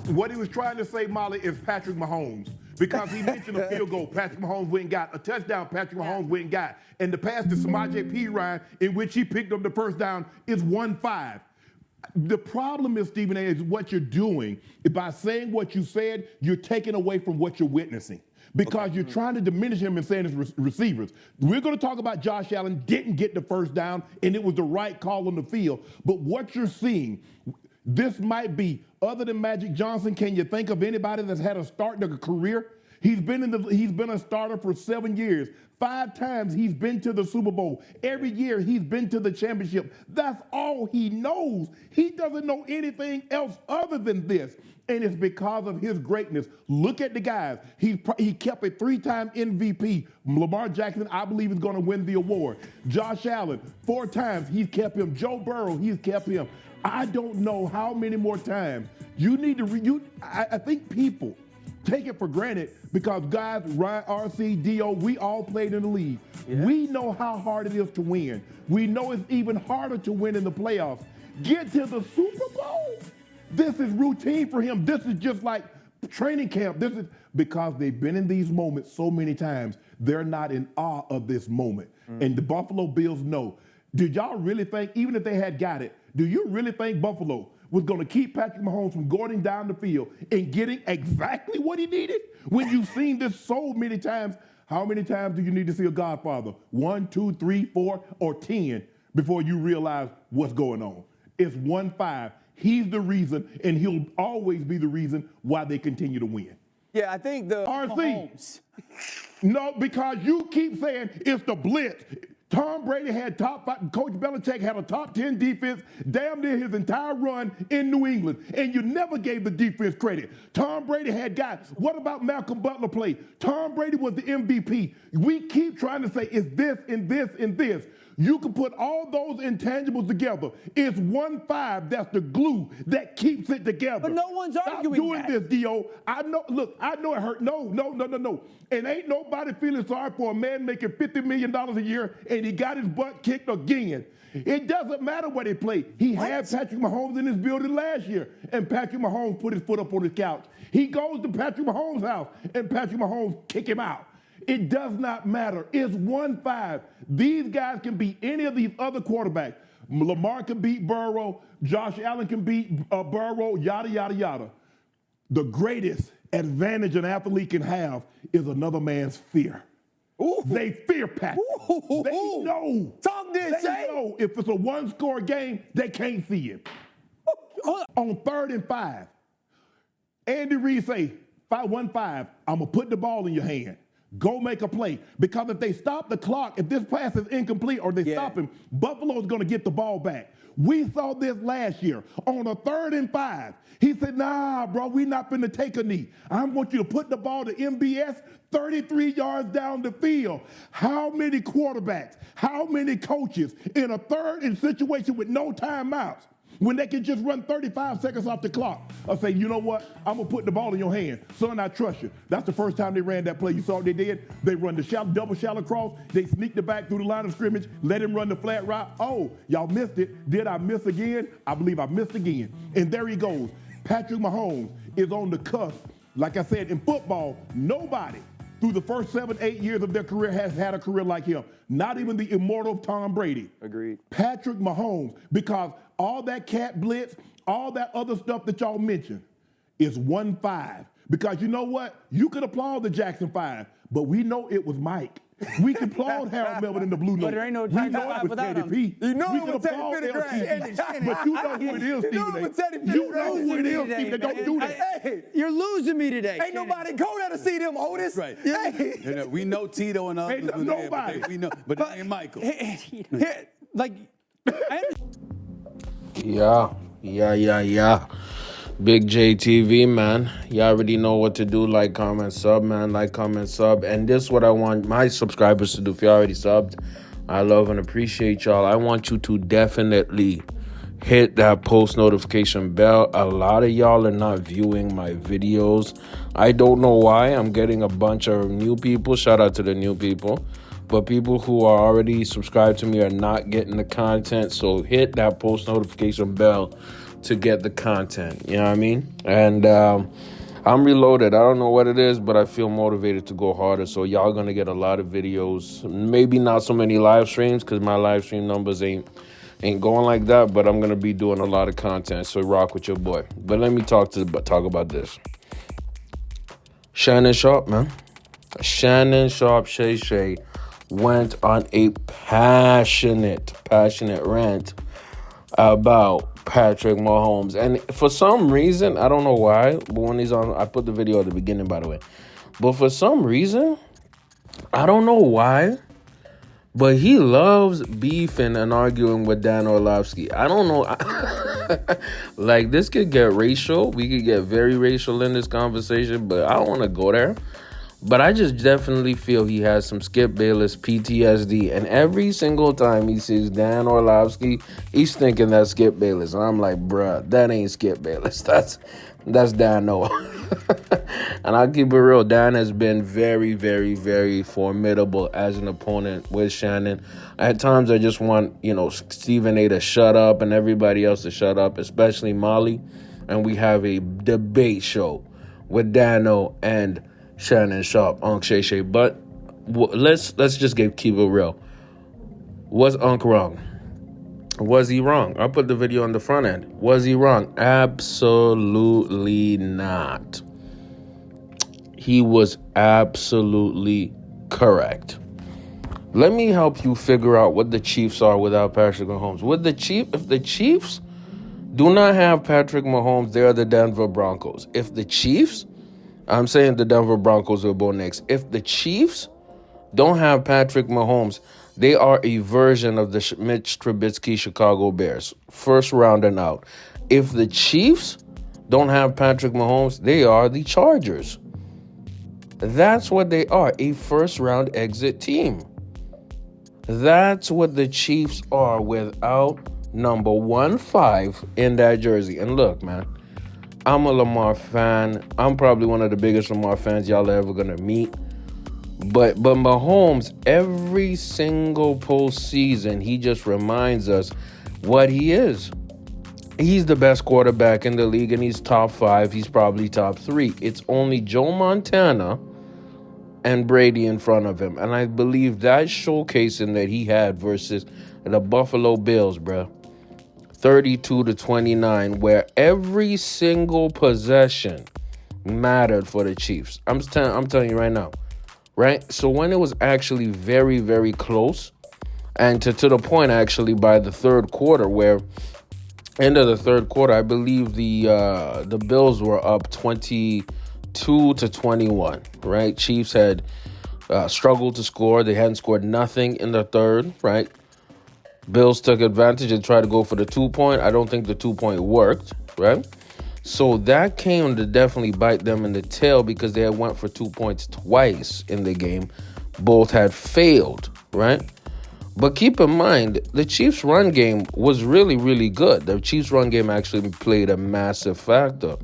What he was trying to say, Molly, is Patrick Mahomes. Because he mentioned a field goal Patrick Mahomes went and got, a touchdown Patrick Mahomes went and got. And the pass to Samaje Perine, in which he picked up the first down, is 1-5. The problem is, Stephen A., is what you're doing. By saying what you said, you're taking away from what you're witnessing. Because you're trying to diminish him and saying his receivers. We're going to talk about Josh Allen didn't get the first down, and it was the right call on the field. But what you're seeing, this might be, other than Magic Johnson, can you think of anybody that's had a start in a career? He's been a starter for 7 years. 5 times he's been to the Super Bowl. Every year he's been to the championship. That's all he knows. He doesn't know anything else other than this. And it's because of his greatness. Look at the guys. He kept a 3-time MVP. Lamar Jackson, I believe, is going to win the award. Josh Allen, 4 times he's kept him. Joe Burrow, he's kept him. I don't know how many more times. You need to, I think people take it for granted because guys, Ryan, RC, Dio, we all played in the league. Yeah. We know how hard it is to win. We know it's even harder to win in the playoffs. Get to the Super Bowl. This is routine for him. This is just like training camp. This is because they've been in these moments so many times. They're not in awe of this moment. And the Buffalo Bills know. Did y'all really think, even if they had got it, do you really think Buffalo was going to keep Patrick Mahomes from going down the field and getting exactly what he needed? When you've seen this so many times, how many times do you need to see a Godfather? 1, 2, 3, 4, or 10 before you realize what's going on? It's 1-5. He's the reason, and he'll always be the reason why they continue to win. Yeah, I think the RC. Mahomes. No, because you keep saying it's the blitz. Tom Brady had top 5, Coach Belichick had a top 10 defense damn near his entire run in New England, and you never gave the defense credit. Tom Brady had guys. What about Malcolm Butler play? Tom Brady was the MVP. We keep trying to say it's this and this and this. You can put all those intangibles together. It's 1-5 that's the glue that keeps it together. But no one's arguing Stop doing this, Dio. I know, look, I know it hurt. No. And ain't nobody feeling sorry for a man making $50 million a year and he got his butt kicked again. It doesn't matter what he played. He had Patrick Mahomes in his building last year, and Patrick Mahomes put his foot up on his couch. He goes to Patrick Mahomes' house, and Patrick Mahomes kick him out. It does not matter. It's 1-5. These guys can beat any of these other quarterbacks. Lamar can beat Burrow. Josh Allen can beat Burrow, yada, yada, yada. The greatest advantage an athlete can have is another man's fear. Ooh. They fear Patrick. Ooh. They know. Talk this, They know if it's a one-score game, they can't see it. On 3rd and 5, Andy Reid say, 1-5, I'm going to put the ball in your hand. Go make a play. Because if they stop the clock, if this pass is incomplete or they stop him, Buffalo's going to get the ball back. We saw this last year on a 3rd and 5. He said, nah, bro, we're not going to take a knee. I want you to put the ball to MBS 33 yards down the field. How many quarterbacks, how many coaches in a 3rd and situation with no timeouts, when they can just run 35 seconds off the clock, I'll say, you know what? I'm going to put the ball in your hand. Son, I trust you. That's the first time they ran that play. You saw what they did? They run the double shallow cross. They sneaked it back through the line of scrimmage, let him run the flat route. Oh, y'all missed it. Did I miss again? I believe I missed again. And there he goes. Patrick Mahomes is on the cusp. Like I said, in football, nobody through the first 7, 8 years of their career has had a career like him. Not even the immortal Tom Brady. Agreed. Patrick Mahomes, because all that cat blitz, all that other stuff that y'all mentioned is 1-5. Because you know what? You could applaud the Jackson 5, but we know it was Mike. We can applaud Harold Melvin in the Blue Note. But there ain't no we Jackson know 5 it was without Teddy him. P. You know we it can was Teddy applaud Pendergrass. LTD. But you know who it is, Stephen A. You know who it is, Stephen. Don't do that. Hey, you're losing me today. Ain't nobody go there to see them, Otis. Right. Hey. We know Tito and others. Ain't nobody. We know, but it ain't Michael. Like, Yeah. Big JTV, man. You already know what to do. Like, comment, sub, man. Like, comment, sub. And this is what I want my subscribers to do. If you already subbed, I love and appreciate y'all. I want you to definitely hit that post notification bell. A lot of y'all are not viewing my videos. I don't know why. I'm getting a bunch of new people. Shout out to the new people. But people who are already subscribed to me are not getting the content. So hit that post notification bell to get the content. You know what I mean? And I'm reloaded. I don't know what it is, but I feel motivated to go harder. So y'all gonna get a lot of videos. Maybe not so many live streams because my live stream numbers ain't going like that. But I'm gonna be doing a lot of content. So rock with your boy. But let me talk about this. Shannon Sharpe, man. Shannon Sharpe Shay went on a passionate rant about Patrick Mahomes. And for some reason, I don't know why, but when he's on, I put the video at the beginning, by the way. But for some reason, I don't know why, but he loves beefing and arguing with Dan Orlovsky. I don't know. Like, this could get racial. We could get very racial in this conversation, but I don't want to go there. But I just definitely feel he has some Skip Bayless PTSD. And every single time he sees Dan Orlovsky, he's thinking that's Skip Bayless. And I'm like, bruh, that ain't Skip Bayless. That's Dan Noah. And I'll keep it real. Dan has been very, very, very formidable as an opponent with Shannon. At times, I just want, Stephen A to shut up and everybody else to shut up, especially Molly. And we have a debate show with Dano and Shannon Sharpe, Unc Shay. But let's just keep it real. Was Unc wrong? Was he wrong? I'll put the video on the front end. Was he wrong? Absolutely not. He was absolutely correct. Let me help you figure out what the Chiefs are without Patrick Mahomes. If the Chiefs do not have Patrick Mahomes, they are the Denver Broncos. If the Chiefs, I'm saying the Denver Broncos will go next. If the Chiefs don't have Patrick Mahomes, they are a version of the Mitch Trubisky Chicago Bears. First round and out. If the Chiefs don't have Patrick Mahomes, they are the Chargers. That's what they are, a first round exit team. That's what the Chiefs are without number 15 in that jersey. And look, man, I'm a Lamar fan. I'm probably one of the biggest Lamar fans y'all are ever going to meet. But Mahomes, every single postseason, he just reminds us what he is. He's the best quarterback in the league, and he's top 5. He's probably top 3. It's only Joe Montana and Brady in front of him. And I believe that showcasing that he had versus the Buffalo Bills, bro, 32-29, where every single possession mattered for the Chiefs. I'm telling you right now. Right? So when it was actually very, very close, and to the point actually by the third quarter, where end of the third quarter, I believe the Bills were up 22-21, right? Chiefs had struggled to score. They hadn't scored nothing in the third, right? Bills took advantage and tried to go for the 2-point. I don't think the 2-point worked, right? So that came to definitely bite them in the tail because they had went for 2 points twice in the game. Both had failed, right? But keep in mind, the Chiefs' run game was really, really good. The Chiefs' run game actually played a massive factor.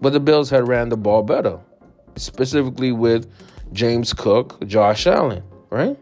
But the Bills had ran the ball better, specifically with James Cook, Josh Allen, right?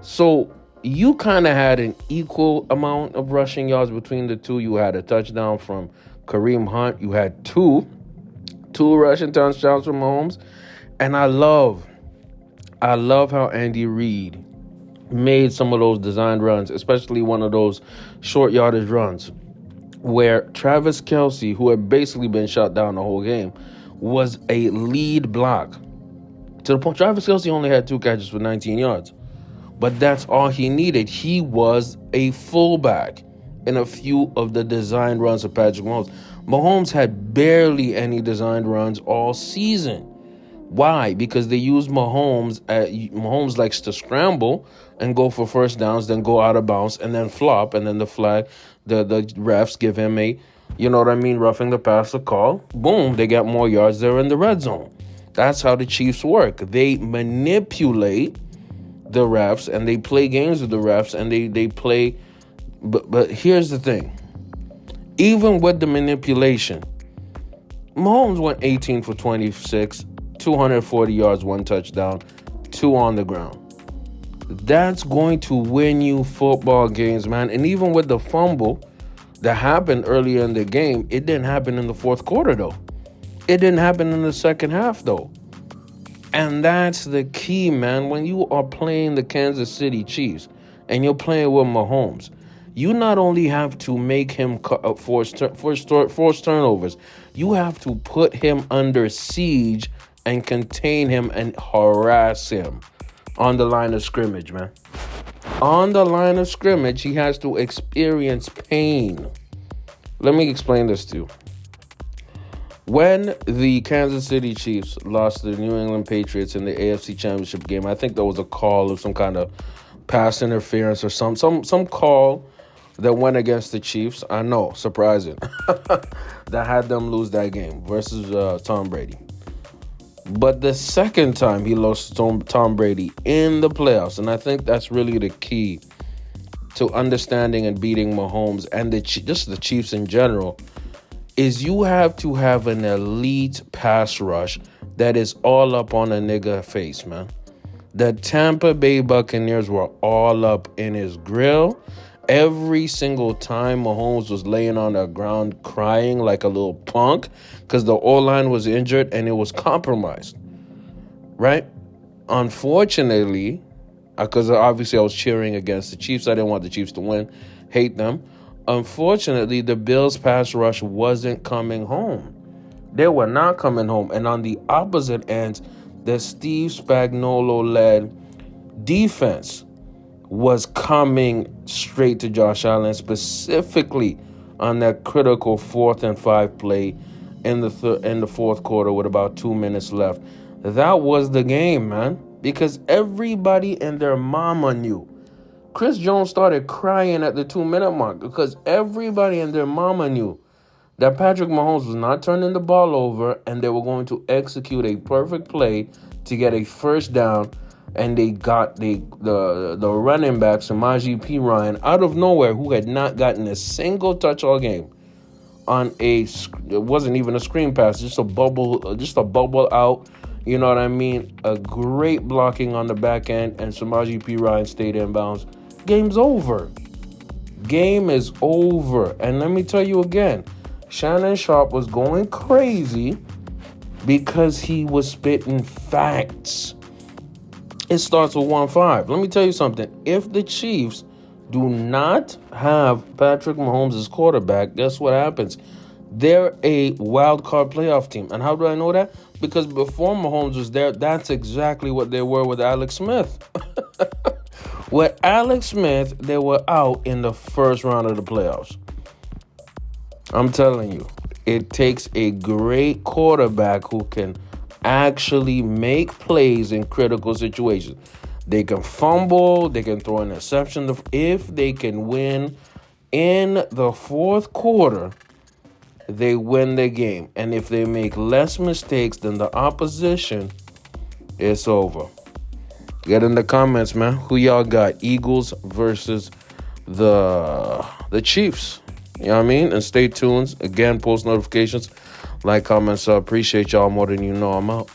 So you kind of had an equal amount of rushing yards between the two. You had a touchdown from Kareem Hunt. You had two rushing touchdowns from Mahomes. And I love how Andy Reid made some of those designed runs, especially one of those short yardage runs where Travis Kelce, who had basically been shut down the whole game, was a lead block. To the point, Travis Kelce only had 2 catches for 19 yards. But that's all he needed. He was a fullback in a few of the designed runs of Patrick Mahomes. Mahomes had barely any designed runs all season. Why? Because they use Mahomes. Mahomes likes to scramble and go for first downs, then go out of bounds, and then flop, and then the flag, the refs give him a, roughing the passer call. Boom, they get more yards there in the red zone. That's how the Chiefs work. They manipulate the refs, and they play games with the refs, and they play. But here's the thing. Even with the manipulation, Mahomes went 18 for 26, 240 yards, 1 touchdown, 2 on the ground. That's going to win you football games, man. And even with the fumble, that happened earlier in the game, it didn't happen in the fourth quarter, though. It didn't happen in the second half, though. And that's the key, man. When you are playing the Kansas City Chiefs and you're playing with Mahomes, you not only have to make him force turnovers, you have to put him under siege and contain him and harass him on the line of scrimmage, man. On the line of scrimmage, he has to experience pain. Let me explain this to you. When the Kansas City Chiefs lost to the New England Patriots in the AFC Championship game, I think there was a call of some kind of pass interference or some call that went against the Chiefs. I know, surprising. That had them lose that game versus Tom Brady. But the second time he lost to Tom Brady in the playoffs, and I think that's really the key to understanding and beating Mahomes and just the Chiefs in general, is you have to have an elite pass rush that is all up on a nigga face, man. The Tampa Bay Buccaneers were all up in his grill. Every single time Mahomes was laying on the ground crying like a little punk because the O-line was injured and it was compromised, right? Unfortunately, because obviously I was cheering against the Chiefs. I didn't want the Chiefs to win, hate them. Unfortunately, the Bills' pass rush wasn't coming home. They were not coming home. And on the opposite end, the Steve Spagnuolo-led defense was coming straight to Josh Allen, specifically on that critical 4th and 5 play in the fourth quarter with about 2 minutes left. That was the game, man, because everybody and their mama knew. Chris Jones started crying at the 2-minute mark because everybody and their mama knew that Patrick Mahomes was not turning the ball over and they were going to execute a perfect play to get a first down. And they got the running back, Samaje P. Ryan, out of nowhere, who had not gotten a single touch all game, on it wasn't even a screen pass, just a bubble out. You know what I mean? A great blocking on the back end, and Samaje P. Ryan stayed in bounds. Game's over. Game is over. And let me tell you again, Shannon Sharpe was going crazy because he was spitting facts. It starts with 1-5. Let me tell you something. If the Chiefs do not have Patrick Mahomes as quarterback, guess what happens? They're a wild card playoff team. And how do I know that? Because before Mahomes was there, that's exactly what they were with Alex Smith. With Alex Smith, they were out in the first round of the playoffs. I'm telling you, it takes a great quarterback who can actually make plays in critical situations. They can fumble, they can throw an interception. If they can win in the fourth quarter, they win the game. And if they make less mistakes than the opposition, it's over. Get in the comments, man. Who y'all got? Eagles versus the Chiefs. You know what I mean? And stay tuned. Again, post notifications, like, comments. Appreciate y'all more than you know. I'm out.